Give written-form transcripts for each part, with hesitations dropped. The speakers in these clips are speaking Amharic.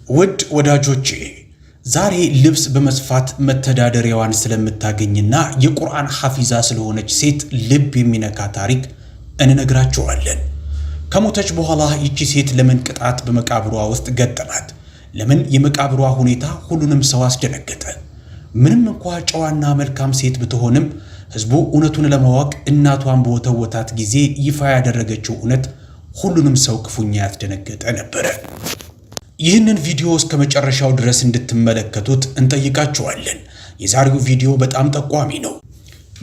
ውድ ወዳጆቼ ዛሬ ልብስ በመስፋት መተዳደሪያዋን ስለምታገኝና የቁርአን ሐፊዛ ስለሆነች ሴት ልብ የሚነካ ታሪክ እንነግራችኋለን። ከሞተች በኋላ ይቺ ሴት ለምን ቅጣት በመቃብሯ ውስጥ ገጠማት? ለምን የመቃብሯ ሁኔታ ሁሉንም ሰው አስደነገጠ? ምንም እንኳን ጨዋና መልካም ሴት ብትሆንም ህዝቡ እውነቱን ለማወቅ እናቷን በወተወታት ጊዜ ይፋ ያደረገችው እውነት ሁሉንም ሰው ክፉኛ ያስደነገጠ ነበር። ይህንን ቪዲዮ እስከ መጨረሻው ድረስ እንድትመለከቱት እንጠይቃችኋለን። የዛሬው ቪዲዮ በጣም ጠቋሚ ነው።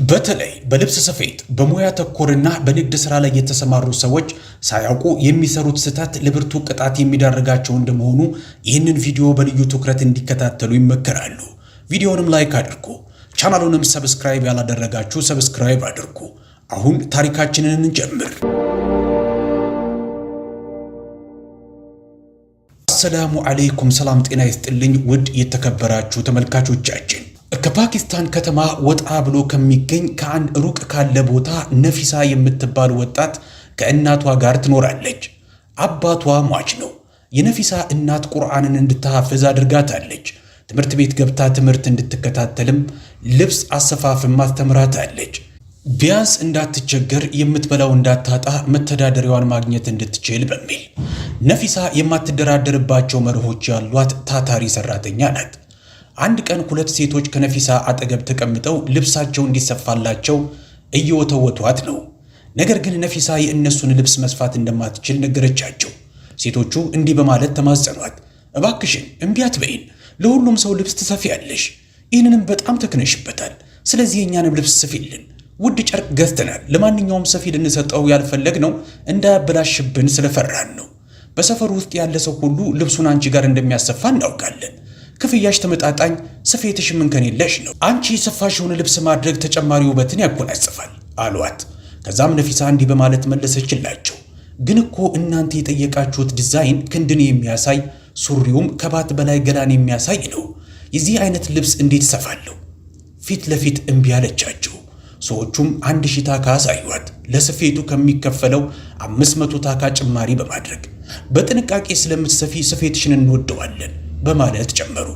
በተለይ በልብስ ስፌት በሙያ ተኮርና በንግድ ሥራ ላይ የተሰማሩ ሰዎች ሳያውቁ የሚሰሩት ስህተት ለብርቱ ቅጣት የሚዳርጋቸው እንደመሆኑ ይህንን ቪዲዮ በልዩ ትኩረት እንዲከታተሉ ይመከራሉ። ቪዲዮንም ላይክ አድርጉ፣ ቻናሉንም ሰብስክራይብ ያላደረጋችሁ ሰብስክራይብ አድርጉ። አሁን ታሪካችንን እንጀምር። አሰላሙ አለይኩም፣ ሰላም ጤና ይስጥልኝ ውድ የተከበራችሁ ተመልካቾቻችን። ከፓኪስታን ከተማ ወጣ ብሎ ከሚገኝ ከአንድ ሩቅ ካለ ቦታ ነፊሳ የምትባል ወጣት ከእናቷ ጋር ትኖራለች። አባቷ ሟች ነው። የነፊሳ እናት ቁርአንን እንድትሐፍዝ አድርጋታለች። ትምህርት ቤት ገብታ ትምህርት እንድትከታተልም ልብስ አሰፋፍም አስተምራታለች። ቢያንስ እንዳትቸገር የምትበላው እንዳታጣ መተዳደሪያዋን ማግኘት እንድትችል በሚል ነፊሳ የማትደራደርባቸው መርሆች ያሏት ታታሪ ሰራተኛ ናት። አንድ ቀን ሁለት ሴቶች ከነፊሳ አጠገብ ተቀምጠው ልብሳቸው እንዲሰፋላቸው እየወተወቷት ነው። ነገር ግን ነፊሳ የእነሱን ልብስ መስፋት እንደማትችል ነገረቻቸው። ሴቶቹ እንዲህ በማለት ተማጸኗት። እባክሽን እምቢ አትበይን፣ ለሁሉም ሰው ልብስ ትሰፊያለሽ። ይህንንም በጣም ተክነሽበታል። ስለዚህ የእኛንም ልብስ ስፊልን። ውድ ጨርቅ ገዝተናል። ለማንኛውም ሰፊ ልንሰጠው ያልፈለግነው እንዳያበላሽብን ስለፈራን ነው። በሰፈሩ ውስጥ ያለ ሰው ሁሉ ልብሱን አንቺ ጋር እንደሚያሰፋ እናውቃለን። ክፍያሽ ተመጣጣኝ፣ ስፌትሽ እንከን የለሽ ነው። አንቺ የሰፋሽውን ልብስ ማድረግ ተጨማሪ ውበትን ያጎናጽፋል አሏት። ከዛም ነፊሳ እንዲህ በማለት መለሰችላቸው። ግን እኮ እናንተ የጠየቃችሁት ዲዛይን ክንድን የሚያሳይ ሱሪውም ከባት በላይ ገላን የሚያሳይ ነው። የዚህ አይነት ልብስ እንዴት ሰፋለሁ? ፊት ለፊት እምቢ አለቻቸው። ሰዎቹም 1000 ታካ አሳዩት። ለስፌቱ ከሚከፈለው 500 ታካ ጭማሪ በማድረግ በጥንቃቄ ስለምትሰፊ ስፌትሽን እንወደዋለን በማለት ጨመሩ።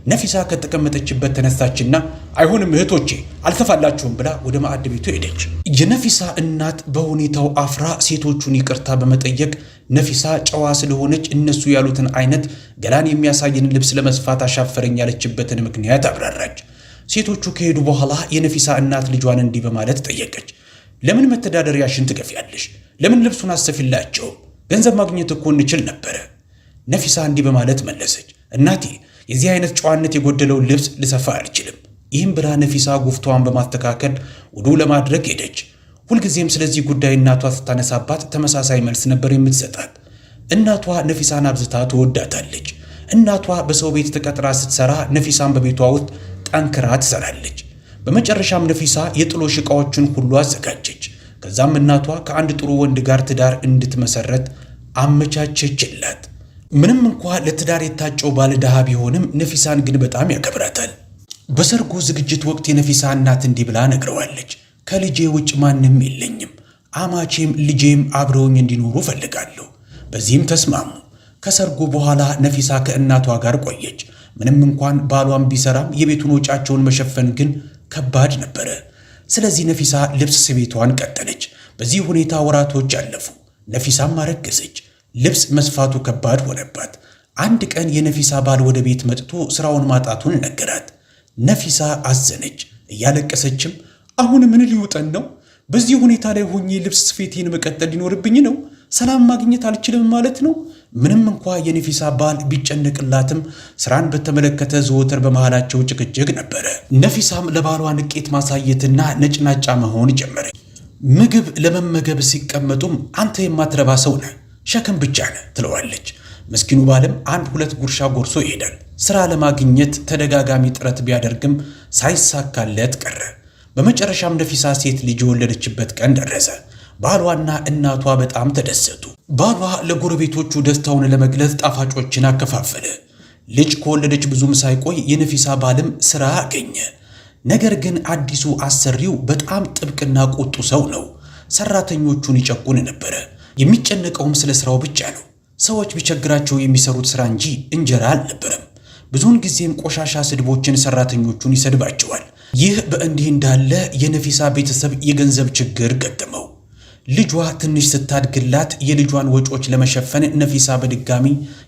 ነፊሳ ከተቀመጠችበት ተነሳችና አይሆንም እህቶቼ አልሰፋላችሁም ብላ ወደ ማዕድ ቤቱ ሄደች። የነፊሳ እናት በሁኔታው አፍራ ሴቶቹን ይቅርታ በመጠየቅ ነፊሳ ጨዋ ስለሆነች እነሱ ያሉትን አይነት ገላን የሚያሳይን ልብስ ለመስፋት አሻፈረኝ ያለችበትን ምክንያት አብራራች። ሴቶቹ ከሄዱ በኋላ የነፊሳ እናት ልጇን እንዲህ በማለት ጠየቀች። ለምን መተዳደሪያሽን ትገፊያለሽ? ለምን ልብሱን አሰፊላቸውም? ገንዘብ ማግኘት እኮ እንችል ነበረ። ነፊሳ እንዲህ በማለት መለሰች። እናቴ የዚህ አይነት ጨዋነት የጎደለው ልብስ ልሰፋ አልችልም። ይህም ብላ ነፊሳ ጉፍቷን በማስተካከል ውዱእ ለማድረግ ሄደች። ሁልጊዜም ስለዚህ ጉዳይ እናቷ ስታነሳባት ተመሳሳይ መልስ ነበር የምትሰጣት። እናቷ ነፊሳን አብዝታ ትወዳታለች። እናቷ በሰው ቤት ተቀጥራ ስትሰራ ነፊሳን በቤቷ ውስጥ ጠንክራ ትሰራለች። በመጨረሻም ነፊሳ የጥሎሽ ዕቃዎችን ሁሉ አዘጋጀች። ከዛም እናቷ ከአንድ ጥሩ ወንድ ጋር ትዳር እንድትመሰረት አመቻቸችላት። ምንም እንኳ ለትዳር የታጨው ባለ ድሃ ቢሆንም ነፊሳን ግን በጣም ያከብራታል። በሰርጉ ዝግጅት ወቅት የነፊሳ እናት እንዲህ ብላ ነግረዋለች። ከልጄ ውጭ ማንም የለኝም፣ አማቼም ልጄም አብረውኝ እንዲኖሩ ፈልጋለሁ። በዚህም ተስማሙ። ከሰርጉ በኋላ ነፊሳ ከእናቷ ጋር ቆየች። ምንም እንኳን ባሏን ቢሰራም የቤቱን ወጫቸውን መሸፈን ግን ከባድ ነበረ። ስለዚህ ነፊሳ ልብስ ስፌቷን ቀጠለች። በዚህ ሁኔታ ወራቶች አለፉ። ነፊሳም አረገዘች። ልብስ መስፋቱ ከባድ ሆነባት። አንድ ቀን የነፊሳ ባል ወደ ቤት መጥቶ ስራውን ማጣቱን ነገራት። ነፊሳ አዘነች። እያለቀሰችም አሁን ምን ሊውጠን ነው? በዚህ ሁኔታ ላይ ሆኜ ልብስ ስፌቴን መቀጠል ሊኖርብኝ ነው? ሰላም ማግኘት አልችልም ማለት ነው? ምንም እንኳ የነፊሳ ባል ቢጨነቅላትም ስራን በተመለከተ ዘወትር በመሃላቸው ጭቅጭቅ ነበረ። ነፊሳም ለባሏ ንቄት ማሳየትና ነጭናጫ መሆን ጀመረች። ምግብ ለመመገብ ሲቀመጡም አንተ የማትረባ ሰው ነህ፣ ሸክም ብቻ ነህ ትለዋለች። ምስኪኑ ባልም 1-2 ጉርሻ ጎርሶ ይሄዳል። ስራ ለማግኘት ተደጋጋሚ ጥረት ቢያደርግም ሳይሳካለት ቀረ። በመጨረሻም ነፊሳ ሴት ልጅ የወለደችበት ቀን ደረሰ። ባሏና እናቷ በጣም ተደሰቱ። ባሏ ለጎረቤቶቹ ደስታውን ለመግለጽ ጣፋጮችን አከፋፈለ። ልጅ ከወለደች ብዙም ሳይቆይ የነፊሳ ባልም ስራ አገኘ። ነገር ግን አዲሱ አሰሪው በጣም ጥብቅና ቁጡ ሰው ነው። ሰራተኞቹን ይጨቁን ነበረ። የሚጨነቀውም ስለ ስራው ብቻ ነው። ሰዎች ቢቸግራቸው የሚሰሩት ሥራ እንጂ እንጀራ አልነበረም። ብዙውን ጊዜም ቆሻሻ ስድቦችን ሰራተኞቹን ይሰድባቸዋል። ይህ በእንዲህ እንዳለ የነፊሳ ቤተሰብ የገንዘብ ችግር ገጠመው። ልጇ ትንሽ ስታድግላት የልጇን ወጪዎች ለመሸፈን ነፊሳ በድጋሚ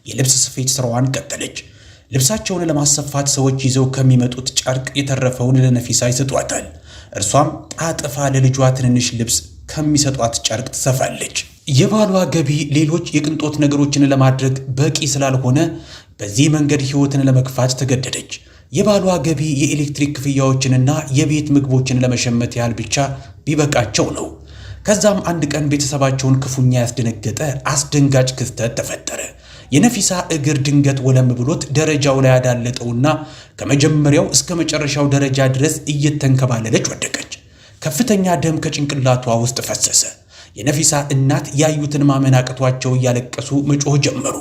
የልብስ ስፌት ስራዋን ቀጠለች። ልብሳቸውን ለማሰፋት ሰዎች ይዘው ከሚመጡት ጨርቅ የተረፈውን ለነፊሳ ይሰጧታል። እርሷም ጣጥፋ ለልጇ ትንንሽ ልብስ ከሚሰጧት ጨርቅ ትሰፋለች። የባሏ ገቢ ሌሎች የቅንጦት ነገሮችን ለማድረግ በቂ ስላልሆነ በዚህ መንገድ ሕይወትን ለመግፋት ተገደደች። የባሏ ገቢ የኤሌክትሪክ ክፍያዎችንና የቤት ምግቦችን ለመሸመት ያህል ብቻ ቢበቃቸው ነው። ከዛም አንድ ቀን ቤተሰባቸውን ክፉኛ ያስደነገጠ አስደንጋጭ ክስተት ተፈጠረ። የነፊሳ እግር ድንገት ወለም ብሎት ደረጃው ላይ ያዳለጠውና ከመጀመሪያው እስከ መጨረሻው ደረጃ ድረስ እየተንከባለለች ወደቀች። ከፍተኛ ደም ከጭንቅላቷ ውስጥ ፈሰሰ። የነፊሳ እናት ያዩትን ማመን አቅቷቸው እያለቀሱ መጮህ ጀመሩ።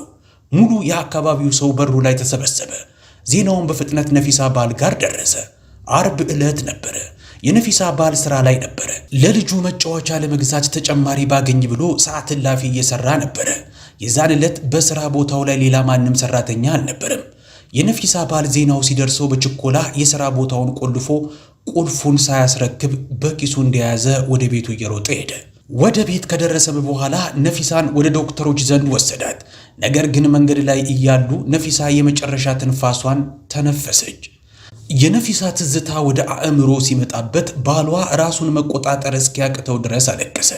ሙሉ የአካባቢው ሰው በሩ ላይ ተሰበሰበ። ዜናውን በፍጥነት ነፊሳ ባል ጋር ደረሰ። አርብ ዕለት ነበረ። የነፊሳ ባል ሥራ ላይ ነበረ። ለልጁ መጫወቻ ለመግዛት ተጨማሪ ባገኝ ብሎ ሰዓት እላፊ እየሰራ ነበረ። የዛን ዕለት በሥራ ቦታው ላይ ሌላ ማንም ሰራተኛ አልነበረም። የነፊሳ ባል ዜናው ሲደርሰው በችኮላ የሥራ ቦታውን ቆልፎ ቁልፉን ሳያስረክብ በኪሱ እንደያዘ ወደ ቤቱ እየሮጠ ሄደ። ወደ ቤት ከደረሰ በኋላ ነፊሳን ወደ ዶክተሮች ዘንድ ወሰዳት። ነገር ግን መንገድ ላይ እያሉ ነፊሳ የመጨረሻ ትንፋሷን ተነፈሰች። የነፊሳ ትዝታ ወደ አእምሮ ሲመጣበት ባሏ ራሱን መቆጣጠር እስኪያቅተው ድረስ አለቀሰ።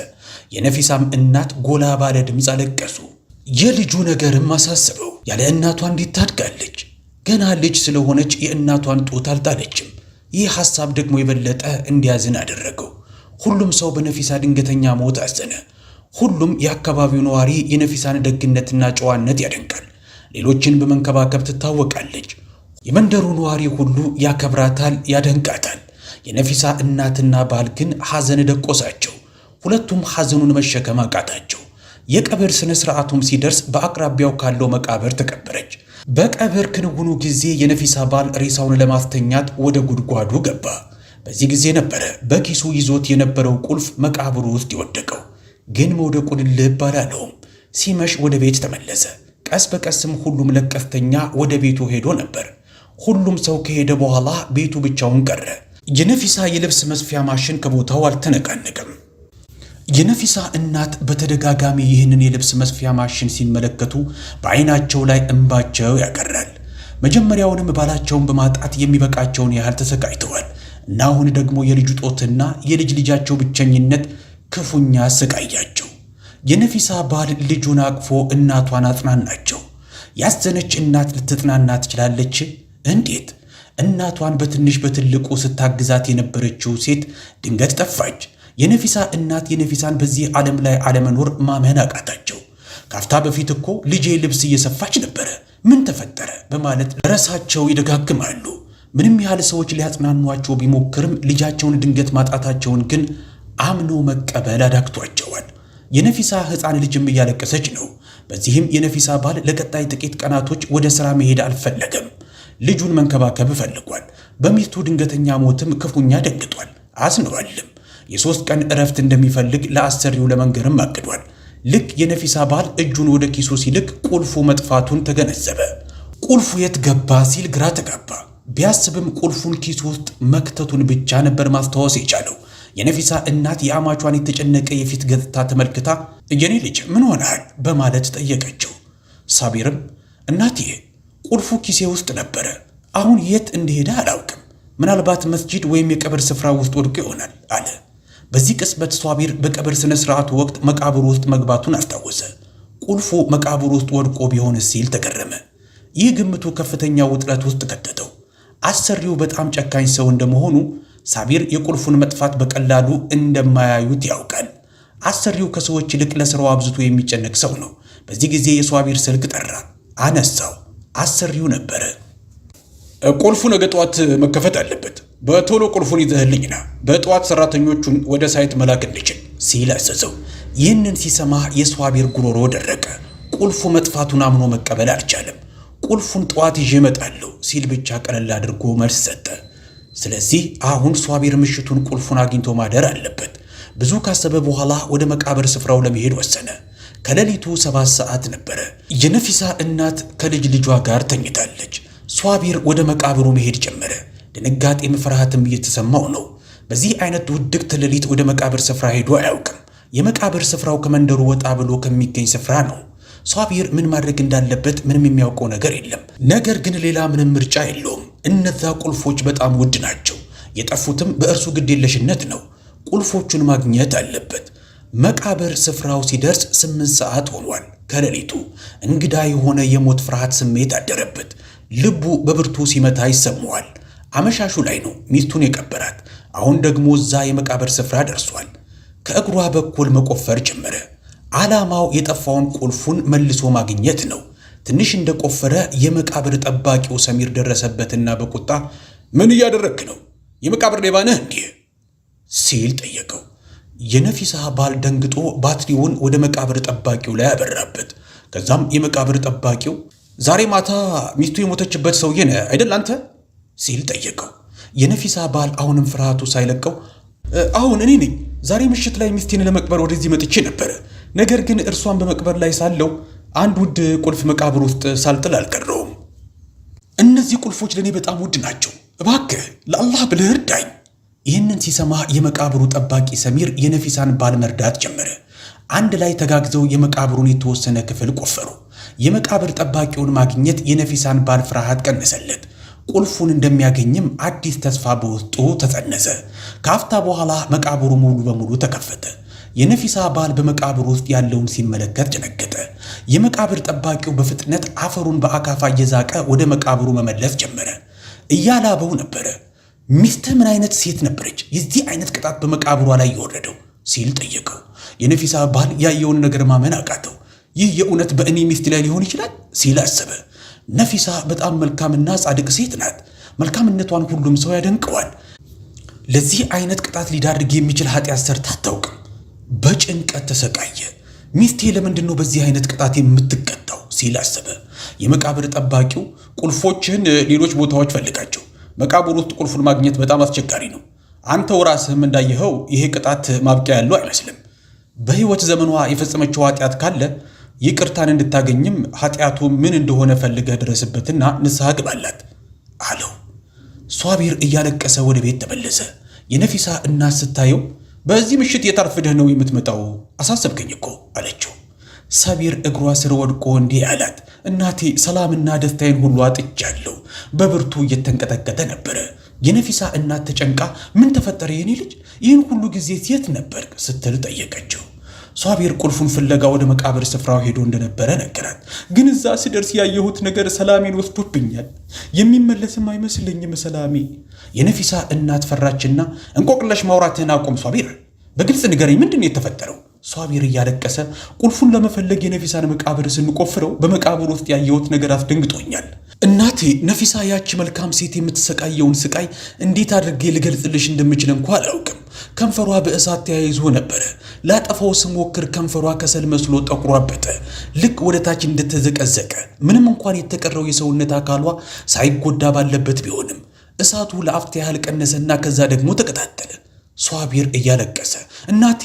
የነፊሳም እናት ጎላ ባለ ድምፅ አለቀሱ። የልጁ ነገርም አሳስበው። ያለ እናቷ እንዴት ታድጋለች? ገና ልጅ ስለሆነች የእናቷን ጡት አልጣለችም። ይህ ሐሳብ ደግሞ የበለጠ እንዲያዝን አደረገው። ሁሉም ሰው በነፊሳ ድንገተኛ ሞት አዘነ። ሁሉም የአካባቢው ነዋሪ የነፊሳን ደግነትና ጨዋነት ያደንቃል። ሌሎችን በመንከባከብ ትታወቃለች። የመንደሩ ነዋሪ ሁሉ ያከብራታል፣ ያደንቃታል። የነፊሳ እናትና ባል ግን ሐዘን ደቆሳቸው። ሁለቱም ሐዘኑን መሸከም አቃታቸው። የቀብር ስነ ስርዓቱም ሲደርስ በአቅራቢያው ካለው መቃብር ተቀበረች። በቀብር ክንውኑ ጊዜ የነፊሳ ባል ሬሳውን ለማስተኛት ወደ ጉድጓዱ ገባ። በዚህ ጊዜ ነበረ በኪሱ ይዞት የነበረው ቁልፍ መቃብሩ ውስጥ የወደቀው። ግን መውደቁን ልብ አላለውም። ሲመሽ ወደ ቤት ተመለሰ። ቀስ በቀስም ሁሉም ለቀስተኛ ወደ ቤቱ ሄዶ ነበር። ሁሉም ሰው ከሄደ በኋላ ቤቱ ብቻውን ቀረ። የነፊሳ የልብስ መስፊያ ማሽን ከቦታው አልተነቃነቀም። የነፊሳ እናት በተደጋጋሚ ይህንን የልብስ መስፊያ ማሽን ሲመለከቱ በዓይናቸው ላይ እንባቸው ያቀራል። መጀመሪያውንም ባላቸውን በማጣት የሚበቃቸውን ያህል ተሰቃይተዋል እና አሁን ደግሞ የልጁ ጦትና የልጅ ልጃቸው ብቸኝነት ክፉኛ አሰቃያቸው። የነፊሳ ባል ልጁን አቅፎ እናቷን አጽናናቸው። ያዘነች እናት ልትጽናና ትችላለች? እንዴት? እናቷን በትንሽ በትልቁ ስታግዛት የነበረችው ሴት ድንገት ጠፋች። የነፊሳ እናት የነፊሳን በዚህ ዓለም ላይ አለመኖር ማመን አቃታቸው። ካፍታ በፊት እኮ ልጄ ልብስ እየሰፋች ነበረ፣ ምን ተፈጠረ? በማለት ለራሳቸው ይደጋግማሉ። ምንም ያህል ሰዎች ሊያጽናኗቸው ቢሞክርም ልጃቸውን ድንገት ማጣታቸውን ግን አምኖ መቀበል አዳግቷቸዋል። የነፊሳ ሕፃን ልጅም እያለቀሰች ነው። በዚህም የነፊሳ ባል ለቀጣይ ጥቂት ቀናቶች ወደ ሥራ መሄድ አልፈለገም። ልጁን መንከባከብ ፈልጓል። በሚስቱ ድንገተኛ ሞትም ክፉኛ ደንግጧል፣ አዝኗልም። የ3 ቀን እረፍት እንደሚፈልግ ለአሰሪው ለመንገርም አቅዷል። ልክ የነፊሳ ባል እጁን ወደ ኪሱ ሲልክ ቁልፉ መጥፋቱን ተገነዘበ። ቁልፉ የት ገባ ሲል ግራ ተጋባ። ቢያስብም ቁልፉን ኪሱ ውስጥ መክተቱን ብቻ ነበር ማስታወስ የቻለው። የነፊሳ እናት የአማቿን የተጨነቀ የፊት ገጽታ ተመልክታ የኔ ልጅ ምን ሆነሃል? በማለት ጠየቀችው። ሳቢርም እናቴ ቁልፉ ኪሴ ውስጥ ነበረ፣ አሁን የት እንደሄደ አላውቅም፣ ምናልባት መስጂድ ወይም የቀብር ስፍራ ውስጥ ወድቆ ይሆናል አለ። በዚህ ቅጽበት ሷቢር በቀብር ስነ ስርዓቱ ወቅት መቃብሩ ውስጥ መግባቱን አስታወሰ። ቁልፉ መቃብሩ ውስጥ ወድቆ ቢሆን ሲል ተገረመ። ይህ ግምቱ ከፍተኛ ውጥረት ውስጥ ከተተው። አሰሪው በጣም ጨካኝ ሰው እንደመሆኑ ሳቢር የቁልፉን መጥፋት በቀላሉ እንደማያዩት ያውቃል። አሰሪው ከሰዎች ይልቅ ለሥራው አብዝቶ የሚጨነቅ ሰው ነው። በዚህ ጊዜ የሷቢር ስልክ ጠራ። አነሳው። አሰሪው ነበረ። ቁልፉ ነገ ጠዋት መከፈት አለበት፣ በቶሎ ቁልፉን ይዘህልኝና በጠዋት ሰራተኞቹን ወደ ሳይት መላክ እንችል ሲል አዘዘው። ይህንን ሲሰማ የሷቢር ጉሮሮ ደረቀ። ቁልፉ መጥፋቱን አምኖ መቀበል አልቻለም። ቁልፉን ጠዋት ይዤ እመጣለሁ ሲል ብቻ ቀለል አድርጎ መልስ ሰጠ። ስለዚህ አሁን ሷቢር ምሽቱን ቁልፉን አግኝቶ ማደር አለበት። ብዙ ካሰበ በኋላ ወደ መቃብር ስፍራው ለመሄድ ወሰነ። ከሌሊቱ 7 ሰዓት ነበረ። የነፊሳ እናት ከልጅ ልጇ ጋር ተኝታለች። ሷቢር ወደ መቃብሩ መሄድ ጀመረ። ድንጋጤም ፍርሃትም እየተሰማው ነው። በዚህ አይነት ውድቅት ሌሊት ወደ መቃብር ስፍራ ሄዶ አያውቅም። የመቃብር ስፍራው ከመንደሩ ወጣ ብሎ ከሚገኝ ስፍራ ነው። ሷቢር ምን ማድረግ እንዳለበት ምንም የሚያውቀው ነገር የለም። ነገር ግን ሌላ ምንም ምርጫ የለውም። እነዛ ቁልፎች በጣም ውድ ናቸው። የጠፉትም በእርሱ ግዴለሽነት ነው። ቁልፎቹን ማግኘት አለበት። መቃብር ስፍራው ሲደርስ 8 ሰዓት ሆኗል ከሌሊቱ። እንግዳ የሆነ የሞት ፍርሃት ስሜት አደረበት። ልቡ በብርቱ ሲመታ ይሰማዋል። አመሻሹ ላይ ነው ሚስቱን የቀበራት። አሁን ደግሞ እዛ የመቃብር ስፍራ ደርሷል። ከእግሯ በኩል መቆፈር ጀመረ። ዓላማው የጠፋውን ቁልፉን መልሶ ማግኘት ነው። ትንሽ እንደቆፈረ የመቃብር ጠባቂው ሰሚር ደረሰበትና በቁጣ ምን እያደረግክ ነው? የመቃብር ሌባ ነህ እንዴ? ሲል ጠየቀው። የነፊሳ ባል ደንግጦ ባትሪውን ወደ መቃብር ጠባቂው ላይ ያበራበት። ከዛም የመቃብር ጠባቂው ዛሬ ማታ ሚስቱ የሞተችበት ሰውዬ ነህ አይደል አንተ? ሲል ጠየቀው። የነፊሳ ባል አሁንም ፍርሃቱ ሳይለቀው አሁን እኔ ነኝ። ዛሬ ምሽት ላይ ሚስቴን ለመቅበር ወደዚህ መጥቼ ነበረ። ነገር ግን እርሷን በመቅበር ላይ ሳለው አንድ ውድ ቁልፍ መቃብር ውስጥ ሳልጥል አልቀረውም። እነዚህ ቁልፎች ለእኔ በጣም ውድ ናቸው። እባክህ ለአላህ ብለህ እርዳኝ። ይህንን ሲሰማ የመቃብሩ ጠባቂ ሰሚር የነፊሳን ባል መርዳት ጀመረ። አንድ ላይ ተጋግዘው የመቃብሩን የተወሰነ ክፍል ቆፈሩ። የመቃብር ጠባቂውን ማግኘት የነፊሳን ባል ፍርሃት ቀነሰለት። ቁልፉን እንደሚያገኝም አዲስ ተስፋ በውስጡ ተጸነሰ። ከአፍታ በኋላ መቃብሩ ሙሉ በሙሉ ተከፈተ። የነፊሳ ባል በመቃብሩ ውስጥ ያለውን ሲመለከት ደነገጠ። የመቃብር ጠባቂው በፍጥነት አፈሩን በአካፋ እየዛቀ ወደ መቃብሩ መመለስ ጀመረ። እያላበው ነበረ። ሚስትህ ምን አይነት ሴት ነበረች የዚህ አይነት ቅጣት በመቃብሯ ላይ የወረደው? ሲል ጠየቀው። የነፊሳ ባል ያየውን ነገር ማመን አቃተው። ይህ የእውነት በእኔ ሚስት ላይ ሊሆን ይችላል ሲል አሰበ። ነፊሳ በጣም መልካምና ጻድቅ ሴት ናት። መልካምነቷን ሁሉም ሰው ያደንቀዋል። ለዚህ አይነት ቅጣት ሊዳርግ የሚችል ኃጢአት ሰርታ አታውቅም። በጭንቀት ተሰቃየ። ሚስቴ ለምንድን ነው በዚህ አይነት ቅጣት የምትቀጣው ሲል አሰበ። የመቃብር ጠባቂው ቁልፎችን ሌሎች ቦታዎች ፈልጋቸው፣ መቃብር ውስጥ ቁልፉን ማግኘት በጣም አስቸጋሪ ነው። አንተው ራስህም እንዳየኸው ይሄ ቅጣት ማብቂያ ያለው አይመስልም። በሕይወት ዘመኗ የፈጸመችው ኃጢአት ካለ ይቅርታን እንድታገኝም ኃጢአቱ ምን እንደሆነ ፈልገህ ድረስበትና ንስሐ ግባላት አለው። ሷቢር እያለቀሰ ወደ ቤት ተመለሰ። የነፊሳ እናት ስታየው በዚህ ምሽት የታርፍደህ ነው የምትመጣው? አሳሰብከኝ እኮ አለችው። ሰቢር እግሯ ስር ወድቆ እንዲህ አላት፣ እናቴ ሰላምና ደስታዬን ሁሉ አጥቻለሁ። በብርቱ እየተንቀጠቀጠ ነበረ። የነፊሳ እናት ተጨንቃ ምን ተፈጠረ የኔ ልጅ? ይህን ሁሉ ጊዜ የት ነበርክ? ስትል ጠየቀችው። ሷቢር ቁልፉን ፍለጋ ወደ መቃብር ስፍራው ሄዶ እንደነበረ ነገራት። ግን እዛ ስደርስ ያየሁት ነገር ሰላሜን ወስዶብኛል። የሚመለስም አይመስለኝም ሰላሜ። የነፊሳ እናት ፈራችና እንቆቅለሽ ማውራትህን አቆም ሷቢር፣ በግልጽ ንገረኝ፣ ምንድን ነው የተፈጠረው? ሷቢር እያለቀሰ ቁልፉን ለመፈለግ የነፊሳን መቃብር ስንቆፍረው በመቃብር ውስጥ ያየሁት ነገር አስደንግጦኛል። እናቴ ነፊሳ ያቺ መልካም ሴት የምትሰቃየውን ስቃይ እንዴት አድርጌ ልገልጽልሽ እንደምችል እንኳ አላውቅም። ከንፈሯ በእሳት ተያይዞ ነበረ። ላጠፋው ስሞክር ከንፈሯ ከሰል መስሎ ጠቁሮ አበጠ፣ ልክ ወደ ታች እንደተዘቀዘቀ። ምንም እንኳን የተቀረው የሰውነት አካሏ ሳይጎዳ ባለበት ቢሆንም እሳቱ ለአፍታ ያህል ቀነሰና ከዛ ደግሞ ተቀጣጠለ። ሷቢር እያለቀሰ እናቴ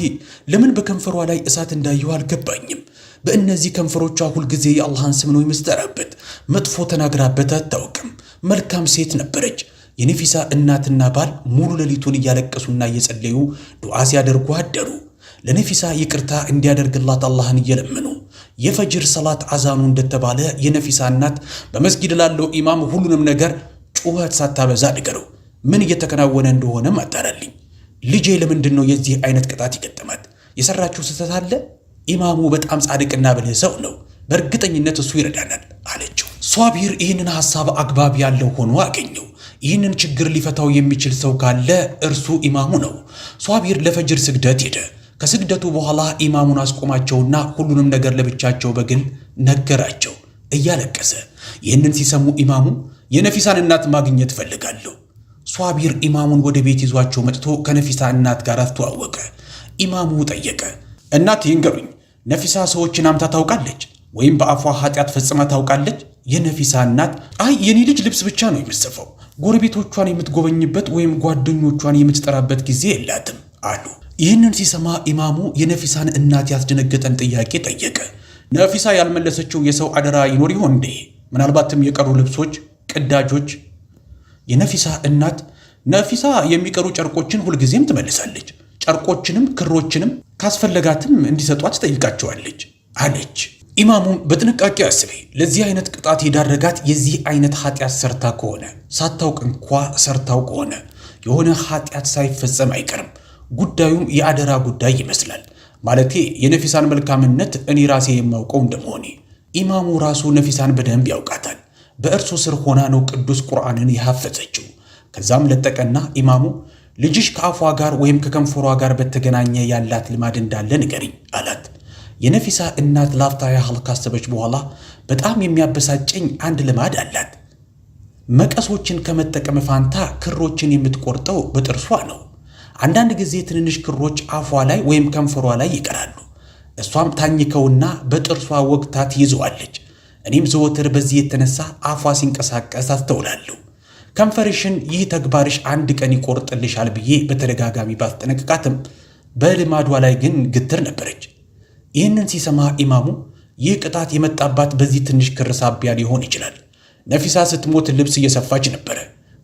ለምን በከንፈሯ ላይ እሳት እንዳየሁ አልገባኝም። በእነዚህ ከንፈሮቿ ሁልጊዜ የአላህን ስም ነው የምትጠራበት። መጥፎ ተናግራበት አታውቅም። መልካም ሴት ነበረች። የነፊሳ እናትና ባል ሙሉ ሌሊቱን እያለቀሱና እየጸለዩ ዱዓ ሲያደርጉ አደሩ። ለነፊሳ ይቅርታ እንዲያደርግላት አላህን እየለመኑ። የፈጅር ሰላት አዛኑ እንደተባለ የነፊሳ እናት በመስጊድ ላለው ኢማም ሁሉንም ነገር ጩኸት ሳታበዛ ንገረው፣ ምን እየተከናወነ እንደሆነም አጣራልኝ። ልጄ ለምንድን ነው የዚህ አይነት ቅጣት ይገጠማት? የሰራችው ስህተት አለ? ኢማሙ በጣም ጻድቅና ብልህ ሰው ነው። በእርግጠኝነት እሱ ይረዳናል አለችው። ሷቢር ይህንን ሐሳብ አግባብ ያለው ሆኖ አገኘው። ይህንን ችግር ሊፈታው የሚችል ሰው ካለ እርሱ ኢማሙ ነው። ሷቢር ለፈጅር ስግደት ሄደ። ከስግደቱ በኋላ ኢማሙን አስቆማቸውና ሁሉንም ነገር ለብቻቸው በግል ነገራቸው እያለቀሰ። ይህንን ሲሰሙ ኢማሙ የነፊሳን እናት ማግኘት ፈልጋለሁ። ሷቢር ኢማሙን ወደ ቤት ይዟቸው መጥቶ ከነፊሳ እናት ጋር አስተዋወቀ። ኢማሙ ጠየቀ፣ እናት ይንገሩኝ፣ ነፊሳ ሰዎችን አምታ ታውቃለች ወይም በአፏ ኃጢአት ፈጽማ ታውቃለች? የነፊሳ እናት አይ የኔ ልጅ ልብስ ብቻ ነው የምትሰፋው፣ ጎረቤቶቿን የምትጎበኝበት ወይም ጓደኞቿን የምትጠራበት ጊዜ የላትም አሉ። ይህንን ሲሰማ ኢማሙ የነፊሳን እናት ያስደነገጠን ጥያቄ ጠየቀ። ነፊሳ ያልመለሰችው የሰው አደራ ይኖር ይሆን እንዴ? ምናልባትም የቀሩ ልብሶች፣ ቅዳጆች። የነፊሳ እናት ነፊሳ የሚቀሩ ጨርቆችን ሁልጊዜም ትመልሳለች፣ ጨርቆችንም ክሮችንም ካስፈለጋትም እንዲሰጧት ትጠይቃቸዋለች አለች። ኢማሙም በጥንቃቄ አስቤ ለዚህ አይነት ቅጣት የዳረጋት የዚህ አይነት ኃጢአት ሰርታ ከሆነ ሳታውቅ እንኳ ሰርታው ከሆነ የሆነ ኃጢአት ሳይፈጸም አይቀርም። ጉዳዩም የአደራ ጉዳይ ይመስላል። ማለቴ የነፊሳን መልካምነት እኔ ራሴ የማውቀው እንደመሆኔ ኢማሙ ራሱ ነፊሳን በደንብ ያውቃታል። በእርሱ ስር ሆና ነው ቅዱስ ቁርአንን ያሐፈዘችው። ከዛም ለጠቀና ኢማሙ ልጅሽ ከአፏ ጋር ወይም ከከንፈሯ ጋር በተገናኘ ያላት ልማድ እንዳለ ንገሪኝ አላት። የነፊሳ እናት ላፍታ ያህል ካሰበች በኋላ በጣም የሚያበሳጨኝ አንድ ልማድ አላት። መቀሶችን ከመጠቀም ፋንታ ክሮችን የምትቆርጠው በጥርሷ ነው። አንዳንድ ጊዜ ትንንሽ ክሮች አፏ ላይ ወይም ከንፈሯ ላይ ይቀራሉ። እሷም ታኝከውና በጥርሷ ወቅታ ትይዘዋለች። እኔም ዘወትር በዚህ የተነሳ አፏ ሲንቀሳቀስ አስተውላለሁ። ከንፈርሽን ይህ ተግባርሽ አንድ ቀን ይቆርጥልሻል ብዬ በተደጋጋሚ ባስጠነቅቃትም በልማዷ ላይ ግን ግትር ነበረች። ይህንን ሲሰማ ኢማሙ ይህ ቅጣት የመጣባት በዚህ ትንሽ ክር ሳቢያ ሊሆን ይችላል። ነፊሳ ስትሞት ልብስ እየሰፋች ነበረ።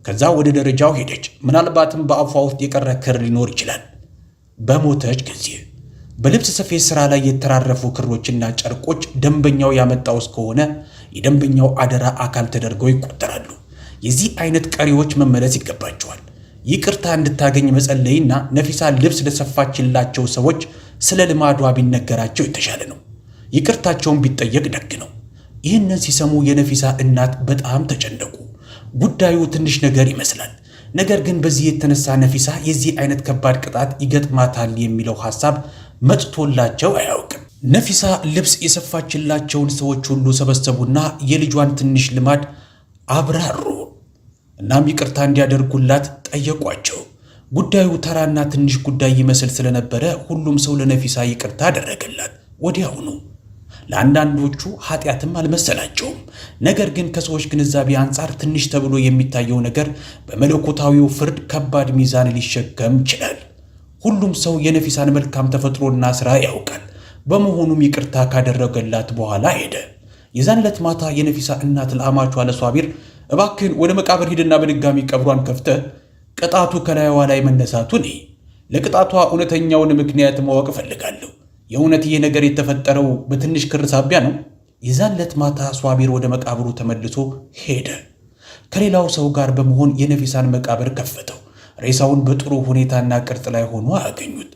ከዛ ወደ ደረጃው ሄደች። ምናልባትም በአፏ ውስጥ የቀረ ክር ሊኖር ይችላል። በሞተች ጊዜ በልብስ ስፌት ሥራ ላይ የተራረፉ ክሮችና ጨርቆች ደንበኛው ያመጣው እስከሆነ የደንበኛው አደራ አካል ተደርገው ይቆጠራሉ። የዚህ አይነት ቀሪዎች መመለስ ይገባቸዋል። ይቅርታ እንድታገኝ መጸለይና ነፊሳ ልብስ ለሰፋችላቸው ሰዎች ስለ ልማዷ ቢነገራቸው የተሻለ ነው። ይቅርታቸውን ቢጠየቅ ደግ ነው። ይህንን ሲሰሙ የነፊሳ እናት በጣም ተጨነቁ። ጉዳዩ ትንሽ ነገር ይመስላል። ነገር ግን በዚህ የተነሳ ነፊሳ የዚህ አይነት ከባድ ቅጣት ይገጥማታል የሚለው ሐሳብ መጥቶላቸው አያውቅም። ነፊሳ ልብስ የሰፋችላቸውን ሰዎች ሁሉ ሰበሰቡና የልጇን ትንሽ ልማድ አብራሩ። እናም ይቅርታ እንዲያደርጉላት ጠየቋቸው። ጉዳዩ ተራና ትንሽ ጉዳይ ይመስል ስለነበረ ሁሉም ሰው ለነፊሳ ይቅርታ አደረገላት ወዲያውኑ። ለአንዳንዶቹ ኃጢአትም አልመሰላቸውም። ነገር ግን ከሰዎች ግንዛቤ አንጻር ትንሽ ተብሎ የሚታየው ነገር በመለኮታዊው ፍርድ ከባድ ሚዛን ሊሸከም ይችላል። ሁሉም ሰው የነፊሳን መልካም ተፈጥሮና ሥራ ያውቃል። በመሆኑም ይቅርታ ካደረገላት በኋላ ሄደ። የዛን ዕለት ማታ የነፊሳ እናት ለአማቿ ለሷቢር እባክህን ወደ መቃብር ሂድና በድጋሚ ቀብሯን ከፍተህ ቅጣቱ ከላይዋ ላይ መነሳቱን ለቅጣቷ እውነተኛውን ምክንያት ማወቅ እፈልጋለሁ። የእውነት ይህ ነገር የተፈጠረው በትንሽ ክር ሳቢያ ነው? የዛን ዕለት ማታ ሷቢር ወደ መቃብሩ ተመልሶ ሄደ። ከሌላው ሰው ጋር በመሆን የነፊሳን መቃብር ከፈተው። ሬሳውን በጥሩ ሁኔታና ቅርጽ ላይ ሆኖ አገኙት።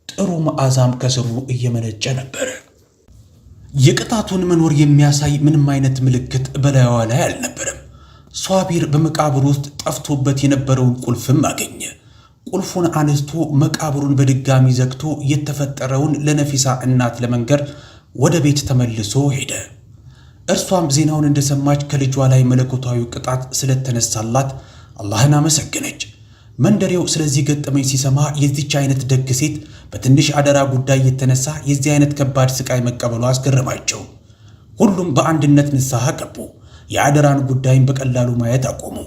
ጥሩ መዓዛም ከስሩ እየመነጨ ነበረ። የቅጣቱን መኖር የሚያሳይ ምንም አይነት ምልክት በላይዋ ላይ አልነበረም። ሷቢር በመቃብር ውስጥ ጠፍቶበት የነበረውን ቁልፍም አገኘ። ቁልፉን አነስቶ መቃብሩን በድጋሚ ዘግቶ የተፈጠረውን ለነፊሳ እናት ለመንገር ወደ ቤት ተመልሶ ሄደ። እርሷም ዜናውን እንደሰማች ከልጇ ላይ መለኮታዊ ቅጣት ስለተነሳላት አላህን አመሰገነች። መንደሬው ስለዚህ ገጠመኝ ሲሰማ የዚች አይነት ደግ ሴት በትንሽ አደራ ጉዳይ የተነሳ የዚህ አይነት ከባድ ስቃይ መቀበሉ አስገረማቸው። ሁሉም በአንድነት ንስሐ ገቡ። የአደራን ጉዳይን በቀላሉ ማየት አቆሙ።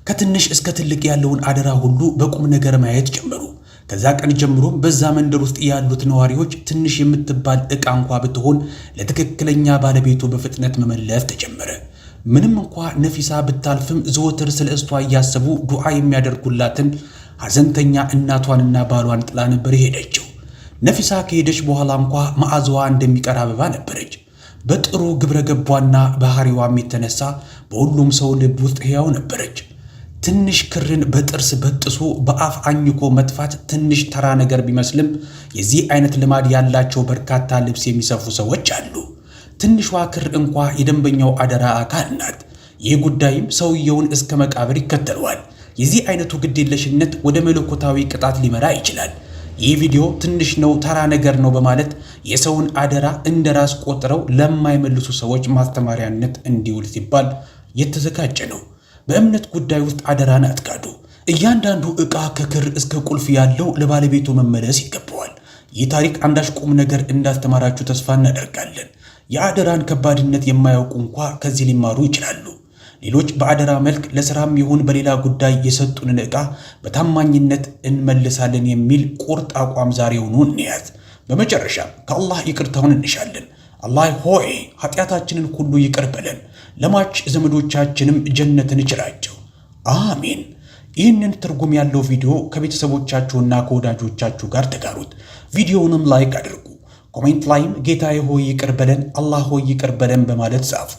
ከትንሽ እስከ ትልቅ ያለውን አደራ ሁሉ በቁም ነገር ማየት ጀመሩ። ከዛ ቀን ጀምሮም በዛ መንደር ውስጥ ያሉት ነዋሪዎች ትንሽ የምትባል ዕቃ እንኳ ብትሆን ለትክክለኛ ባለቤቱ በፍጥነት መመለስ ተጀመረ። ምንም እንኳ ነፊሳ ብታልፍም ዘወትር ስለ እሷ እያሰቡ ዱዓ የሚያደርጉላትን ሐዘንተኛ እናቷንና ባሏን ጥላ ነበር የሄደችው። ነፊሳ ከሄደች በኋላ እንኳ መዓዛዋ እንደሚቀር አበባ ነበረች። በጥሩ ግብረ ገቧና ባህሪዋም የተነሳ በሁሉም ሰው ልብ ውስጥ ሕያው ነበረች። ትንሽ ክርን በጥርስ በጥሶ በአፍ አኝኮ መጥፋት ትንሽ ተራ ነገር ቢመስልም የዚህ አይነት ልማድ ያላቸው በርካታ ልብስ የሚሰፉ ሰዎች አሉ። ትንሿ ክር እንኳ የደንበኛው አደራ አካል ናት። ይህ ጉዳይም ሰውየውን እስከ መቃብር ይከተለዋል። የዚህ አይነቱ ግዴለሽነት ወደ መለኮታዊ ቅጣት ሊመራ ይችላል። ይህ ቪዲዮ ትንሽ ነው፣ ተራ ነገር ነው በማለት የሰውን አደራ እንደ ራስ ቆጥረው ለማይመልሱ ሰዎች ማስተማሪያነት እንዲውል ሲባል የተዘጋጀ ነው። በእምነት ጉዳይ ውስጥ አደራን አትካዱ። እያንዳንዱ ዕቃ ከክር እስከ ቁልፍ ያለው ለባለቤቱ መመለስ ይገባዋል። ይህ ታሪክ አንዳች ቁም ነገር እንዳስተማራችሁ ተስፋ እናደርጋለን። የአደራን ከባድነት የማያውቁ እንኳ ከዚህ ሊማሩ ይችላሉ። ሌሎች በአደራ መልክ ለሥራም ይሁን በሌላ ጉዳይ የሰጡንን ዕቃ በታማኝነት እንመልሳለን የሚል ቁርጥ አቋም ዛሬውኑ እንያዝ። በመጨረሻ ከአላህ ይቅርታውን እንሻለን። አላህ ሆይ ኃጢአታችንን ሁሉ ይቅር በለን፣ ለሟች ዘመዶቻችንም ጀነትን ይችራቸው፣ አሚን። ይህንን ትርጉም ያለው ቪዲዮ ከቤተሰቦቻችሁና ከወዳጆቻችሁ ጋር ተጋሩት። ቪዲዮውንም ላይክ አድርጉ። ኮሜንት ላይም ጌታዬ ሆይ ይቅር በለን፣ አላህ ሆይ ይቅር በለን በማለት ጻፉ።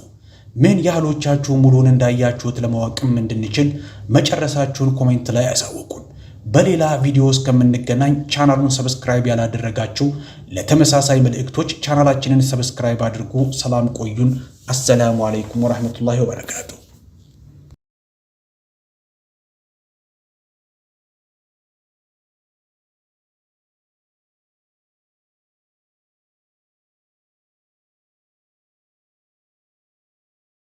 ምን ያህሎቻችሁ ሙሉን እንዳያችሁት ለማወቅም እንድንችል መጨረሳችሁን ኮሜንት ላይ አሳውቁን። በሌላ ቪዲዮ እስከምንገናኝ ቻናሉን ሰብስክራይብ ያላደረጋችሁ ለተመሳሳይ መልእክቶች ቻናላችንን ሰብስክራይብ አድርጉ። ሰላም ቆዩን። አሰላሙ አለይኩም ወራህመቱላሂ ወበረካቱ።